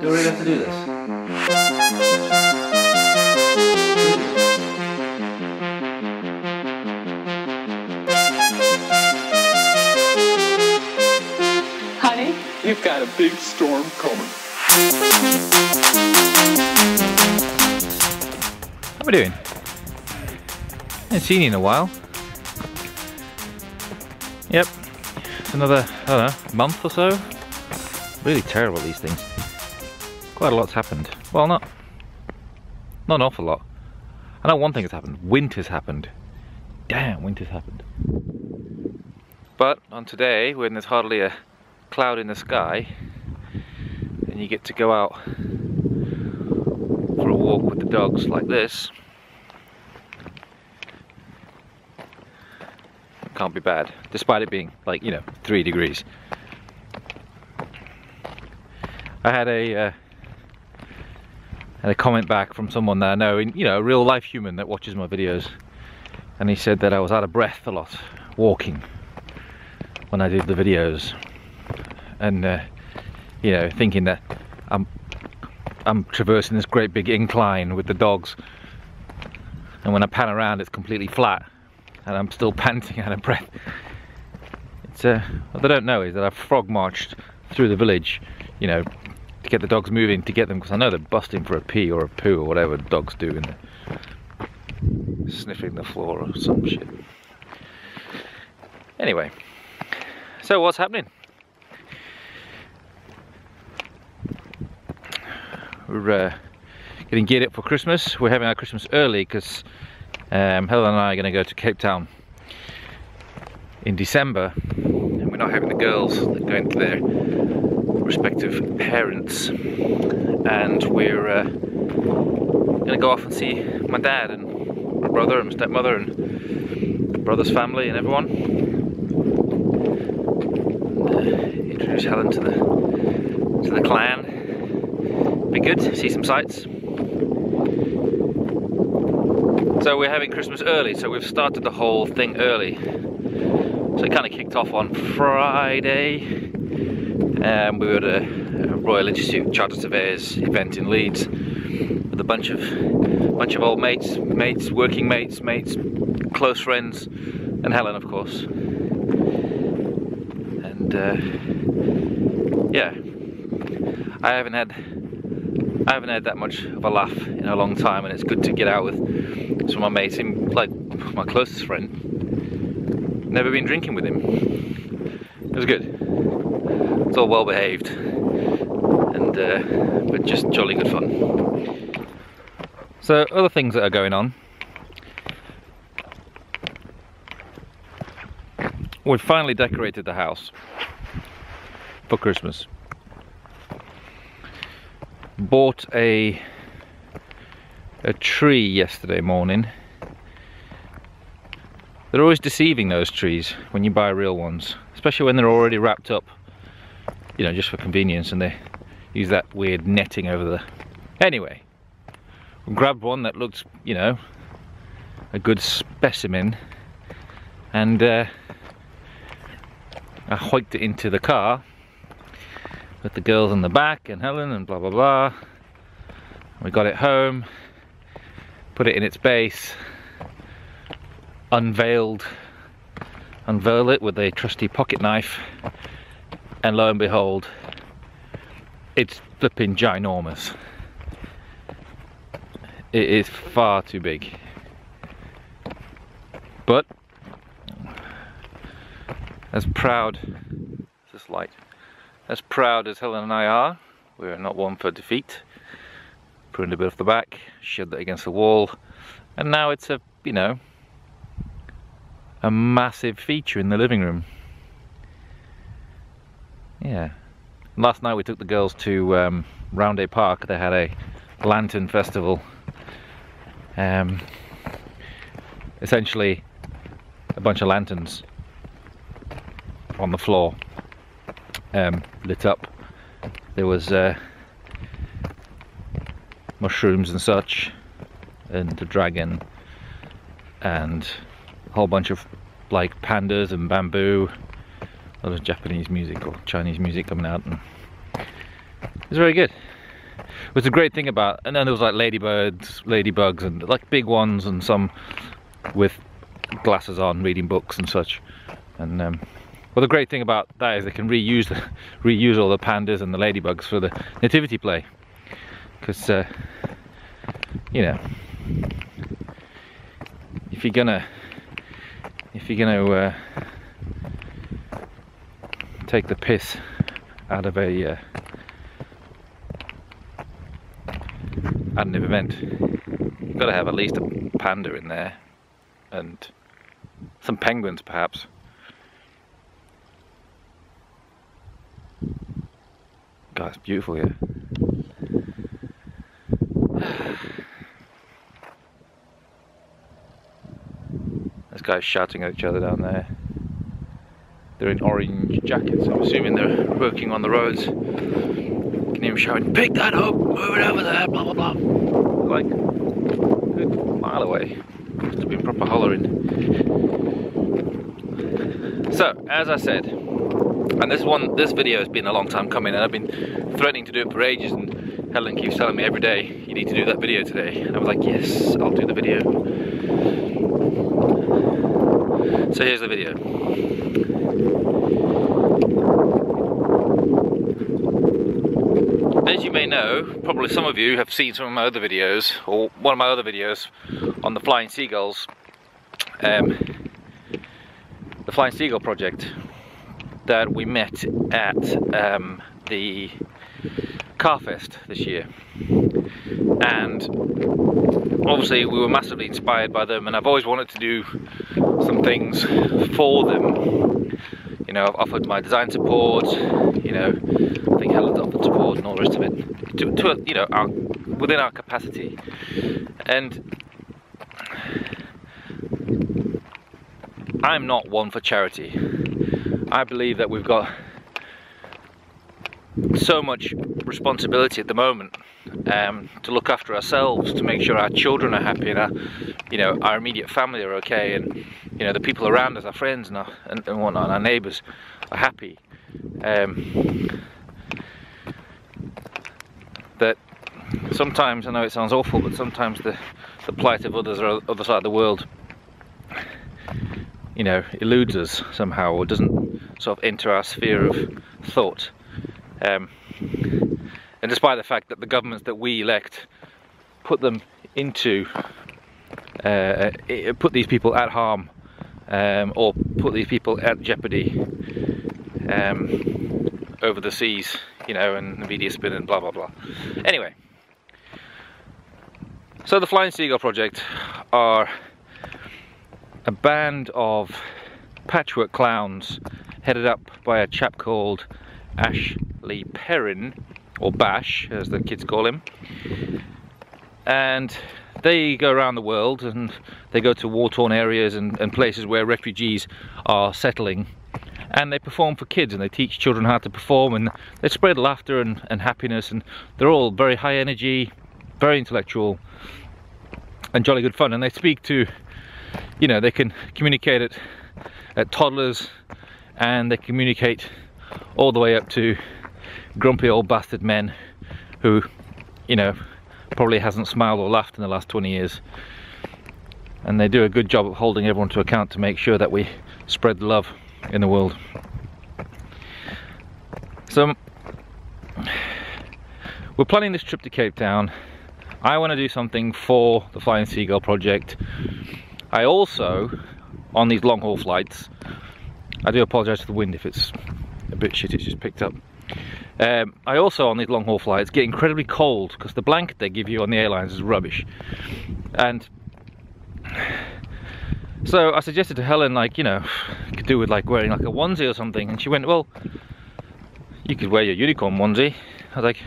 Do I really have to do this? Honey, you've got a big storm coming. How are we doing? Haven't seen you in a while. Yep, it's another, I don't know, month or so. Really terrible, these things. Quite a lot's happened. Well, not an awful lot. I know one thing has happened. Winter's happened. Damn, winter's happened. But on today, when there's hardly a cloud in the sky, and you get to go out for a walk with the dogs like this, can't be bad, despite it being like, you know, 3 degrees. I had a comment back from someone that I know, you know, a real life human that watches my videos, and he said that I was out of breath a lot walking when I did the videos, and you know, thinking that I'm traversing this great big incline with the dogs, and when I pan around it's completely flat and I'm still panting out of breath. It's what they don't know is that I've frog marched through the village, you know, to get the dogs moving, to get them, because I know they're busting for a pee or a poo or whatever dogs do, and they're sniffing the floor or some shit. Anyway, so what's happening? We're getting geared up for Christmas. We're having our Christmas early because Helen and I are going to go to Cape Town in December, and we're not having the girls going to their respective parents, and we're going to go off and see my dad and my brother and my stepmother and my brother's family and everyone. Introduce Helen to the clan. Be good, see some sights. So we're having Christmas early, so we've started the whole thing early. So it kind of kicked off on Friday. We were at a Royal Institute Chartered Surveyors event in Leeds with a bunch of old mates, working mates, close friends, and Helen, of course. And yeah, I haven't had that much of a laugh in a long time, and it's good to get out with some of my mates. Like my closest friend, never been drinking with him. It was good. It's all well behaved, and but just jolly good fun. So other things that are going on. We've finally decorated the house for Christmas. Bought a tree yesterday morning. They're always deceiving, those trees, when you buy real ones, especially when they're already wrapped up, you know, just for convenience, and they use that weird netting over the... Anyway, we grabbed one that looked, you know, a good specimen, and I hiked it into the car with the girls in the back and Helen and blah blah blah. We got it home, put it in its base, unveiled it with a trusty pocket knife, and lo and behold, it's flipping ginormous. It is far too big. But as proud, this light, as proud as Helen and I are, we're not one for defeat. Pruned a bit off the back, shoved it against the wall, and now it's a, you know, a massive feature in the living room. Yeah. Last night we took the girls to Roundhay Park. They had a lantern festival. Essentially a bunch of lanterns on the floor, lit up. There was mushrooms and such, and the dragon, and a whole bunch of like pandas and bamboo, a lot of Japanese music or Chinese music coming out, and it was very good. was a great thing about, and then there was like ladybugs, and like big ones, and some with glasses on, reading books and such. And well, the great thing about that is they can reuse all the pandas and the ladybugs for the nativity play, because you know, if you're gonna take the piss out of an event, you've got to have at least a panda in there, and some penguins perhaps. God, it's beautiful here. Those guys shouting at each other down there. They're in orange jackets, I'm assuming they're working on the roads. You can hear them shouting, "Pick that up, move it over there, blah blah blah." Like a good mile away. Must have been proper hollering. So, as I said, and this video has been a long time coming, and I've been threatening to do it for ages, and Helen keeps telling me every day, "You need to do that video today." And I was like, yes, I'll do the video. So here's the video. As you may know, probably some of you have seen some of my other videos, or one of my other videos on the Flying Seagulls, the Flying Seagull project that we met at the Carfest this year. And obviously we were massively inspired by them, and I've always wanted to do some things for them. You know, I've offered my design support, you know, I think Helen's offered support and all the rest of it, to you know, within our capacity. And I'm not one for charity. I believe that we've got so much responsibility at the moment to look after ourselves, to make sure our children are happy, and our, you know, our immediate family are okay, and you know, the people around us, our friends and whatnot, and our neighbours are happy. That sometimes, I know it sounds awful, but sometimes the plight of others on the other side of the world, you know, eludes us somehow, or doesn't sort of enter our sphere of thought. And despite the fact that the governments that we elect put them into, put these people at harm, or put these people at jeopardy over the seas, you know, and the media spin and blah blah blah. Anyway, so the Flying Seagull project are a band of patchwork clowns headed up by a chap called Ashley Perrin, or Bash as the kids call him, and they go around the world, and they go to war-torn areas and places where refugees are settling, and they perform for kids, and they teach children how to perform, and they spread laughter and happiness, and they're all very high energy, very intellectual, and jolly good fun. And they speak to, you know, they can communicate at toddlers, and they communicate all the way up to grumpy old bastard men who, you know, probably hasn't smiled or laughed in the last 20 years. And they do a good job of holding everyone to account to make sure that we spread love in the world. So we're planning this trip to Cape Town. I want to do something for the Flying Seagull project. I also, on these long haul flights, I do apologise for the wind if it's a bit shit, it's just picked up. I also, on these long haul flights, get incredibly cold because the blanket they give you on the airlines is rubbish. And so I suggested to Helen, like, you know, you could do with like wearing like a onesie or something, and she went, well, you could wear your unicorn onesie. I was like,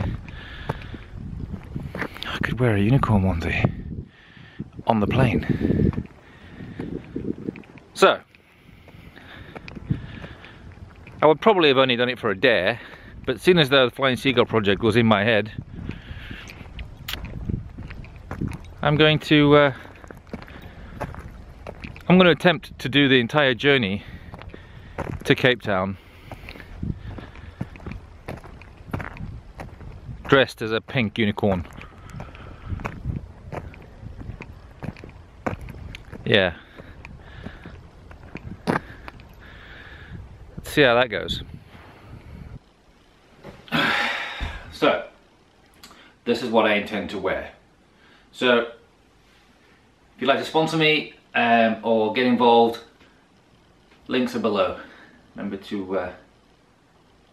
I could wear a unicorn onesie on the plane. So I would probably have only done it for a dare, but seeing as though the Flying Seagull project was in my head, I'm going to attempt to do the entire journey to Cape Town dressed as a pink unicorn. Yeah. Let's see how that goes. So, this is what I intend to wear. So, if you'd like to sponsor me or get involved, links are below. Remember to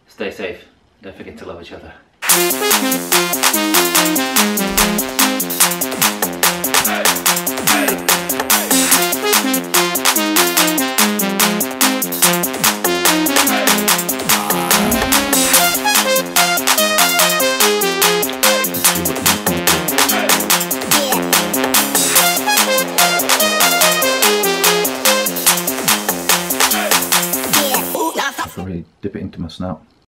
stay safe. Don't forget to love each other. Probably dip it into my snout.